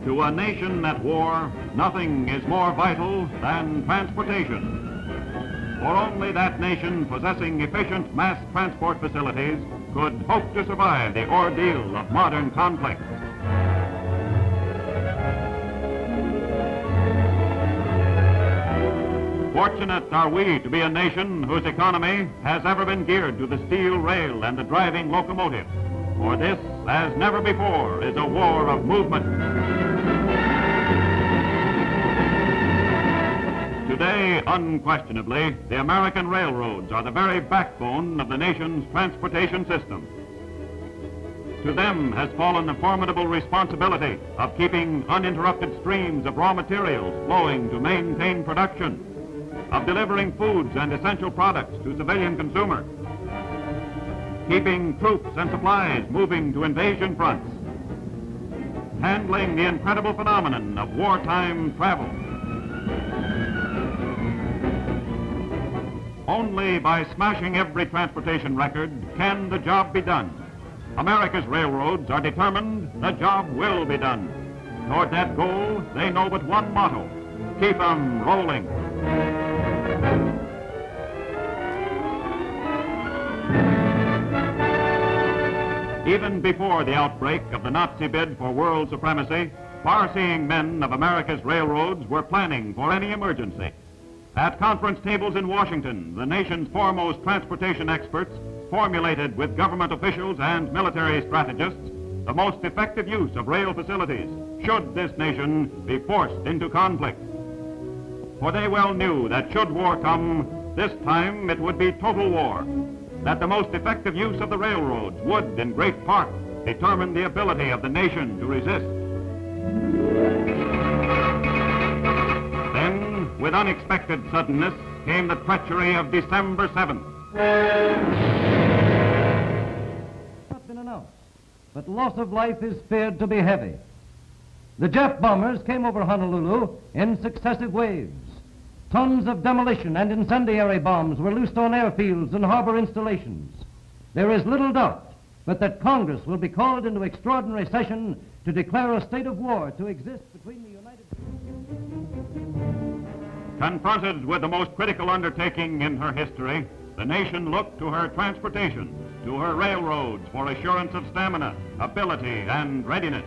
To a nation at war, nothing is more vital than transportation. For only that nation possessing efficient mass transport facilities could hope to survive the ordeal of modern conflict. Fortunate are we to be a nation whose economy has ever been geared to the steel rail and the driving locomotive. For this, as never before, is a war of movement. Today, unquestionably, the American railroads are the very backbone of the nation's transportation system. To them has fallen the formidable responsibility of keeping uninterrupted streams of raw materials flowing to maintain production, of delivering foods and essential products to civilian consumers, keeping troops and supplies moving to invasion fronts, handling the incredible phenomenon of wartime travel. Only by smashing every transportation record can the job be done. America's railroads are determined the job will be done. Toward that goal, they know but one motto: keep 'em rolling. Even before the outbreak of the Nazi bid for world supremacy, far-seeing men of America's railroads were planning for any emergency. At conference tables in Washington, the nation's foremost transportation experts formulated with government officials and military strategists the most effective use of rail facilities should this nation be forced into conflict. For they well knew that should war come, this time it would be total war, that the most effective use of the railroads would, in great part, determine the ability of the nation to resist. Then, with unexpected suddenness, came the treachery of December 7th. Not been announced, but loss of life is feared to be heavy. The Jap bombers came over Honolulu in successive waves. Tons of demolition and incendiary bombs were loosed on airfields and harbor installations. There is little doubt but that Congress will be called into extraordinary session to declare a state of war to exist between the United States. Confronted with the most critical undertaking in her history, the nation looked to her transportation, to her railroads for assurance of stamina, ability, and readiness.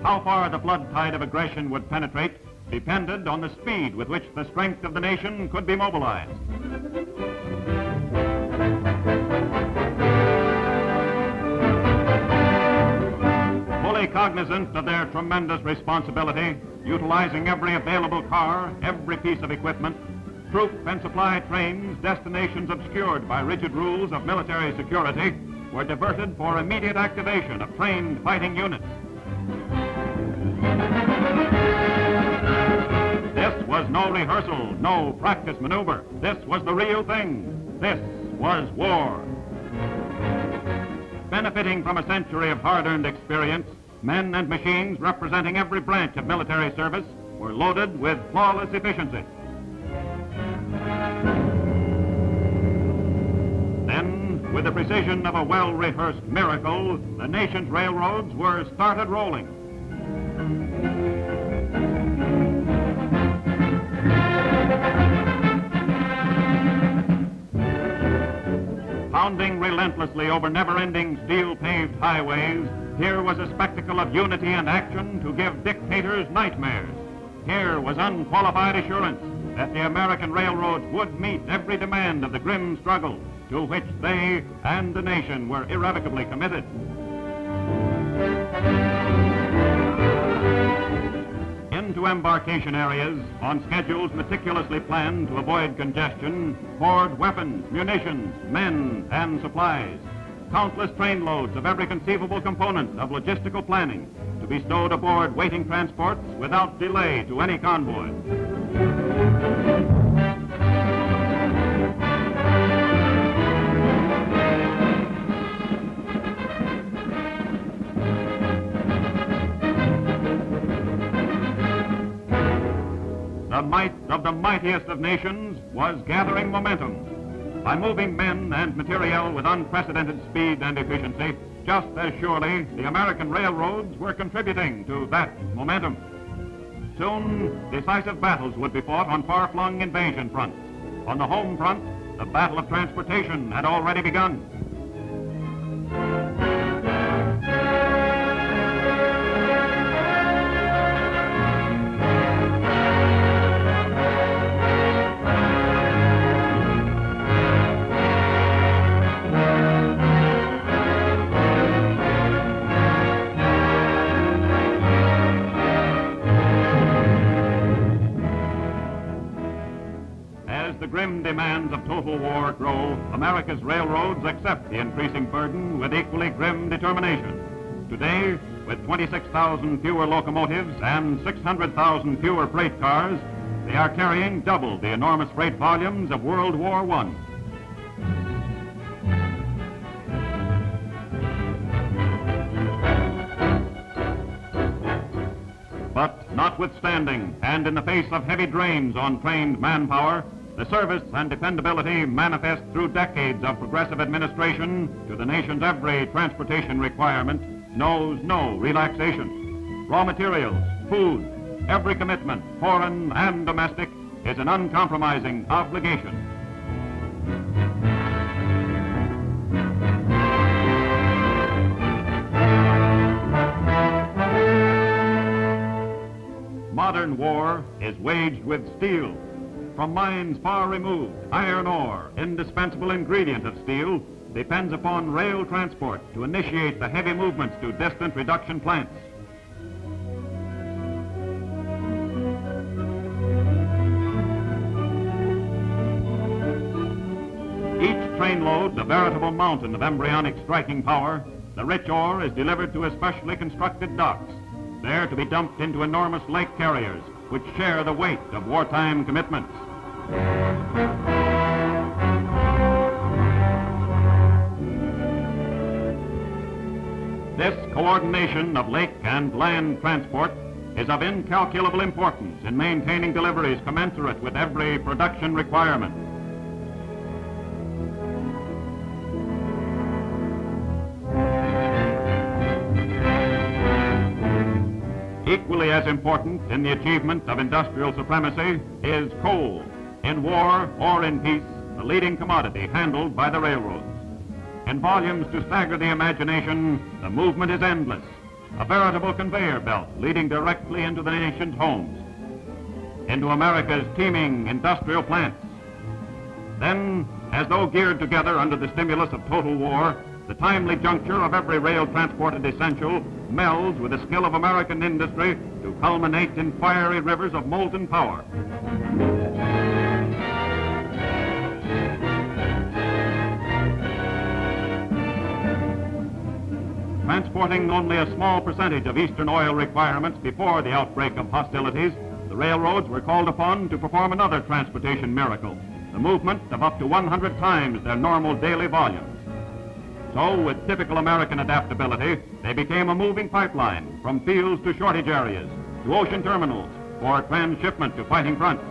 How far the flood tide of aggression would penetrate depended on the speed with which the strength of the nation could be mobilized. Fully cognizant of their tremendous responsibility, utilizing every available car, every piece of equipment, troop and supply trains, destinations obscured by rigid rules of military security, were diverted for immediate activation of trained fighting units. This was no rehearsal, no practice maneuver. This was the real thing. This was war. Benefiting from a century of hard-earned experience, men and machines representing every branch of military service were loaded with flawless efficiency. Then, with the precision of a well-rehearsed miracle, the nation's railroads were started rolling. Pounding relentlessly over never-ending steel-paved highways, here was a spectacle of unity and action to give dictators nightmares. Here was unqualified assurance that the American railroads would meet every demand of the grim struggle to which they and the nation were irrevocably committed. Into embarkation areas, on schedules meticulously planned to avoid congestion, poured weapons, munitions, men, and supplies. Countless trainloads of every conceivable component of logistical planning to be stowed aboard waiting transports without delay to any convoy. The might of the mightiest of nations was gathering momentum. By moving men and material with unprecedented speed and efficiency, just as surely, the American railroads were contributing to that momentum. Soon, decisive battles would be fought on far-flung invasion fronts. On the home front, the battle of transportation had already begun. The grim demands of total war grow, America's railroads accept the increasing burden with equally grim determination. Today, with 26,000 fewer locomotives and 600,000 fewer freight cars, they are carrying double the enormous freight volumes of World War I. But notwithstanding, and in the face of heavy drains on trained manpower, the service and dependability manifest through decades of progressive administration to the nation's every transportation requirement knows no relaxation. Raw materials, food, every commitment, foreign and domestic, is an uncompromising obligation. Modern war is waged with steel. From mines far removed, iron ore, indispensable ingredient of steel, depends upon rail transport to initiate the heavy movements to distant reduction plants. Each trainload, a veritable mountain of embryonic striking power, the rich ore is delivered to especially constructed docks, there to be dumped into enormous lake carriers, which share the weight of wartime commitments. This coordination of lake and land transport is of incalculable importance in maintaining deliveries commensurate with every production requirement. Equally as important in the achievement of industrial supremacy is coal. In war or in peace, the leading commodity handled by the railroads. In volumes to stagger the imagination, the movement is endless, a veritable conveyor belt leading directly into the nation's homes, into America's teeming industrial plants. Then, as though geared together under the stimulus of total war, the timely juncture of every rail-transported essential melds with the skill of American industry to culminate in fiery rivers of molten power. Transporting only a small percentage of Eastern oil requirements before the outbreak of hostilities, the railroads were called upon to perform another transportation miracle, the movement of up to 100 times their normal daily volumes. So, with typical American adaptability, they became a moving pipeline from fields to shortage areas, to ocean terminals, for transshipment to fighting fronts.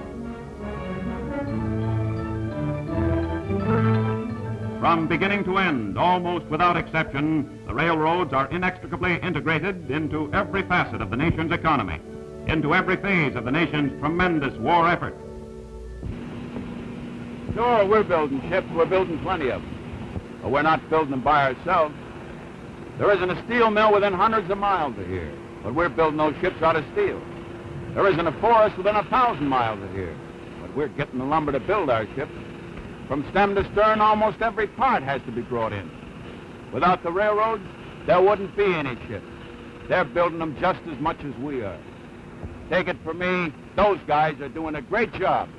From beginning to end, almost without exception, the railroads are inextricably integrated into every facet of the nation's economy, into every phase of the nation's tremendous war effort. Sure, we're building ships. We're building plenty of them. But we're not building them by ourselves. There isn't a steel mill within hundreds of miles of here, but we're building those ships out of steel. There isn't a forest within 1,000 miles of here, but we're getting the lumber to build our ships. From stem to stern, almost every part has to be brought in. Without the railroads, there wouldn't be any ships. They're building them just as much as we are. Take it from me, those guys are doing a great job.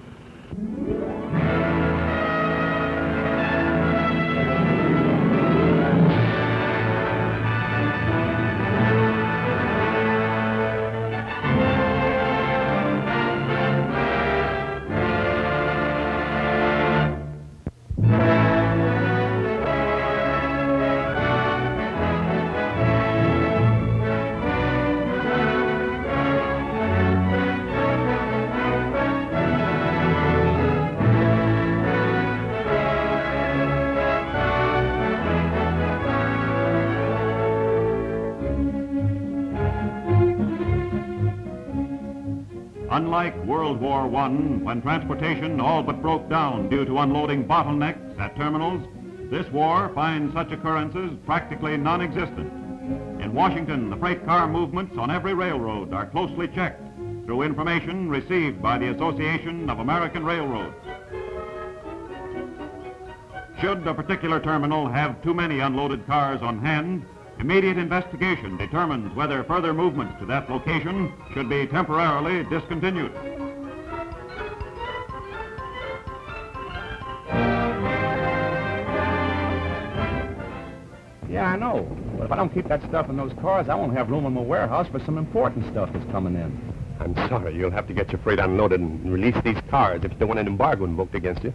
Unlike World War I, when transportation all but broke down due to unloading bottlenecks at terminals, this war finds such occurrences practically non-existent. In Washington, the freight car movements on every railroad are closely checked through information received by the Association of American Railroads. Should a particular terminal have too many unloaded cars on hand, immediate investigation determines whether further movements to that location should be temporarily discontinued. Yeah, I know. But if I don't keep that stuff in those cars, I won't have room in my warehouse for some important stuff that's coming in. I'm sorry. You'll have to get your freight unloaded and release these cars if you don't want an embargo invoked against you.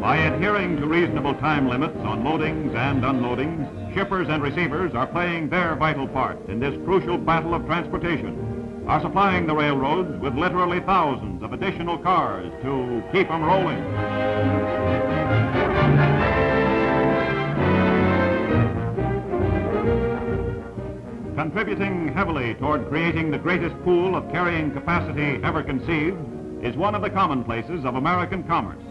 By adhering to reasonable time limits on loadings and unloadings, shippers and receivers are playing their vital part in this crucial battle of transportation, are supplying the railroads with literally thousands of additional cars to keep them rolling. Contributing heavily toward creating the greatest pool of carrying capacity ever conceived is one of the commonplaces of American commerce.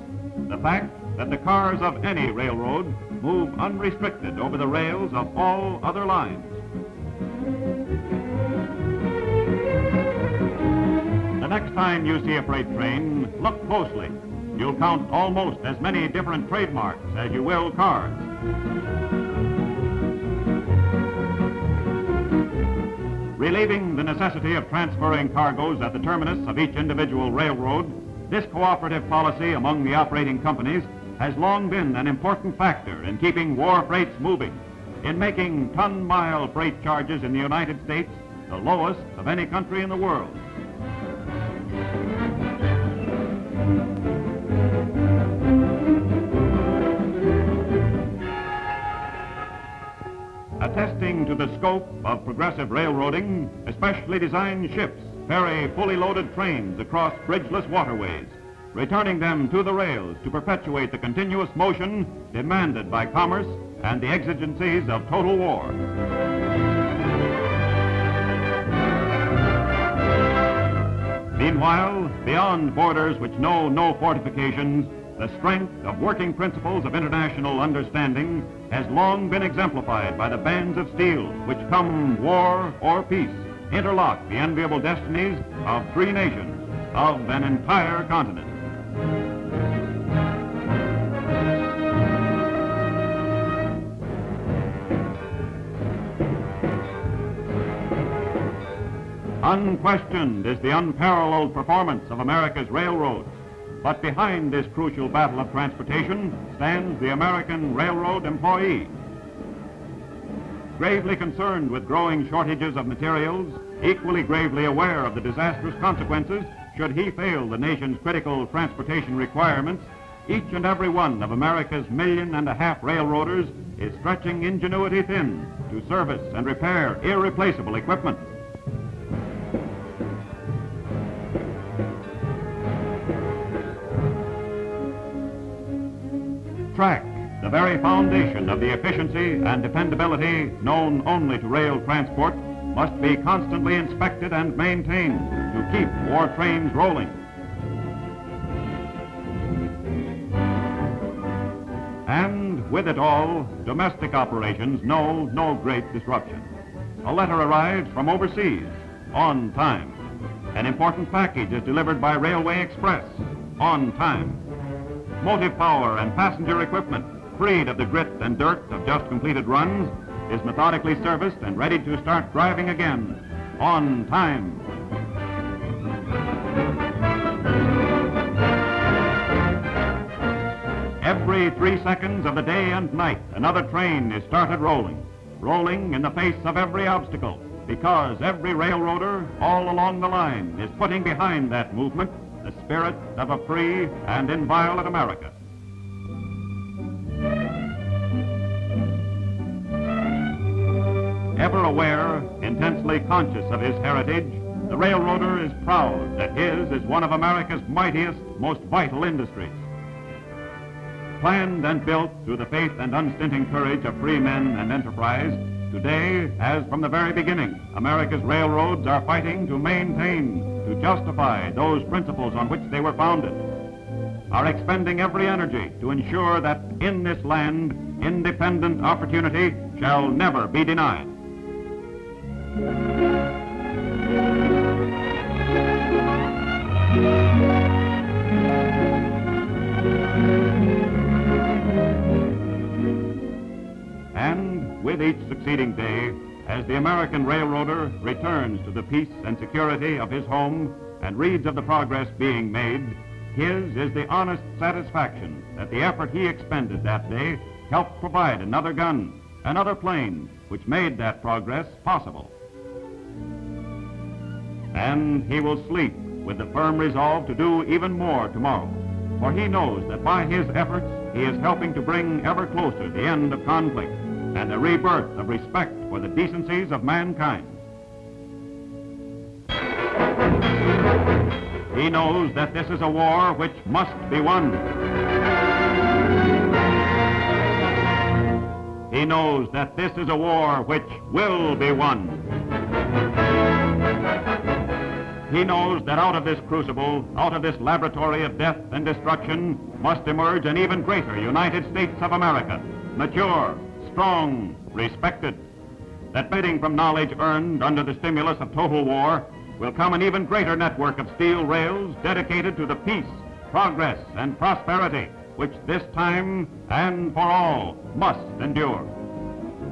The fact that the cars of any railroad move unrestricted over the rails of all other lines. The next time you see a freight train, look closely. You'll count almost as many different trademarks as you will cars. Relieving the necessity of transferring cargoes at the terminus of each individual railroad, this cooperative policy among the operating companies has long been an important factor in keeping war freights moving, in making ton-mile freight charges in the United States the lowest of any country in the world. Attesting to the scope of progressive railroading, especially designed ships ferry fully loaded trains across bridgeless waterways, returning them to the rails to perpetuate the continuous motion demanded by commerce and the exigencies of total war. Meanwhile, beyond borders which know no fortifications, the strength of working principles of international understanding has long been exemplified by the bands of steel which, come war or peace, interlock the enviable destinies of three nations, of an entire continent. Unquestioned is the unparalleled performance of America's railroads. But behind this crucial battle of transportation stands the American railroad employee. Gravely concerned with growing shortages of materials, equally gravely aware of the disastrous consequences should he fail the nation's critical transportation requirements, each and every one of America's 1.5 million railroaders is stretching ingenuity thin to service and repair irreplaceable equipment. Track, the very foundation of the efficiency and dependability known only to rail transport, must be constantly inspected and maintained to keep war trains rolling. And with it all, domestic operations know no great disruption. A letter arrives from overseas on time. An important package is delivered by Railway Express on time. Motive power and passenger equipment, freed of the grit and dirt of just completed runs, is methodically serviced and ready to start driving again on time. Every 3 seconds of the day and night, another train is started rolling, rolling in the face of every obstacle, because every railroader all along the line is putting behind that movement the spirit of a free and inviolate America. Ever aware, intensely conscious of his heritage, the railroader is proud that his is one of America's mightiest, most vital industries. planned and built through the faith and unstinting courage of free men and enterprise, today, as from the very beginning, America's railroads are fighting to maintain, to justify those principles on which they were founded, are expending every energy to ensure that in this land, independent opportunity shall never be denied. And with each succeeding day, as the American railroader returns to the peace and security of his home and reads of the progress being made, his is the honest satisfaction that the effort he expended that day helped provide another gun, another plane, which made that progress possible. And he will sleep with the firm resolve to do even more tomorrow, for he knows that by his efforts he is helping to bring ever closer the end of conflict and the rebirth of respect for the decencies of mankind. He knows that this is a war which must be won. He knows that this is a war which will be won. He knows that out of this crucible, out of this laboratory of death and destruction, must emerge an even greater United States of America, mature, strong, respected. That bidding from knowledge earned under the stimulus of total war will come an even greater network of steel rails dedicated to the peace, progress, and prosperity which this time and for all must endure.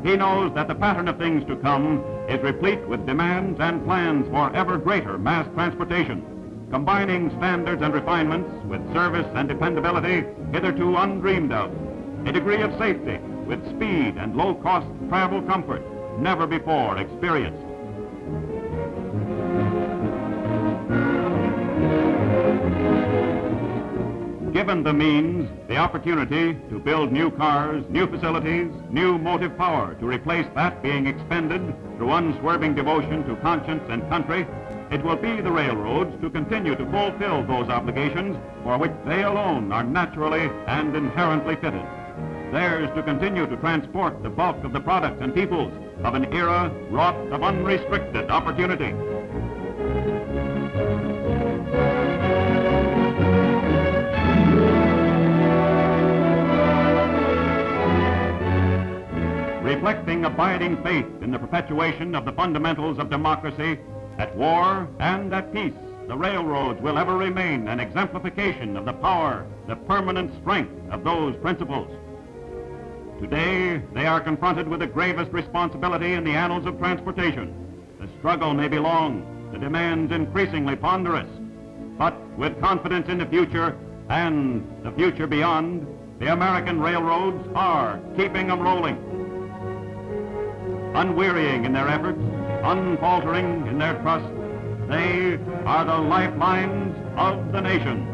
He knows that the pattern of things to come is replete with demands and plans for ever greater mass transportation, combining standards and refinements with service and dependability hitherto undreamed of, a degree of safety with speed and low-cost travel comfort never before experienced. Given the means, the opportunity to build new cars, new facilities, new motive power to replace that being expended through unswerving devotion to conscience and country, it will be the railroads to continue to fulfill those obligations for which they alone are naturally and inherently fitted. Theirs to continue to transport the bulk of the products and peoples of an era wrought of unrestricted opportunity. Reflecting abiding faith in the perpetuation of the fundamentals of democracy, at war and at peace, the railroads will ever remain an exemplification of the power, the permanent strength of those principles. Today, they are confronted with the gravest responsibility in the annals of transportation. The struggle may be long, the demands increasingly ponderous, but with confidence in the future and the future beyond, the American railroads are keeping them rolling. Unwearying in their efforts, unfaltering in their trust, they are the lifelines of the nation.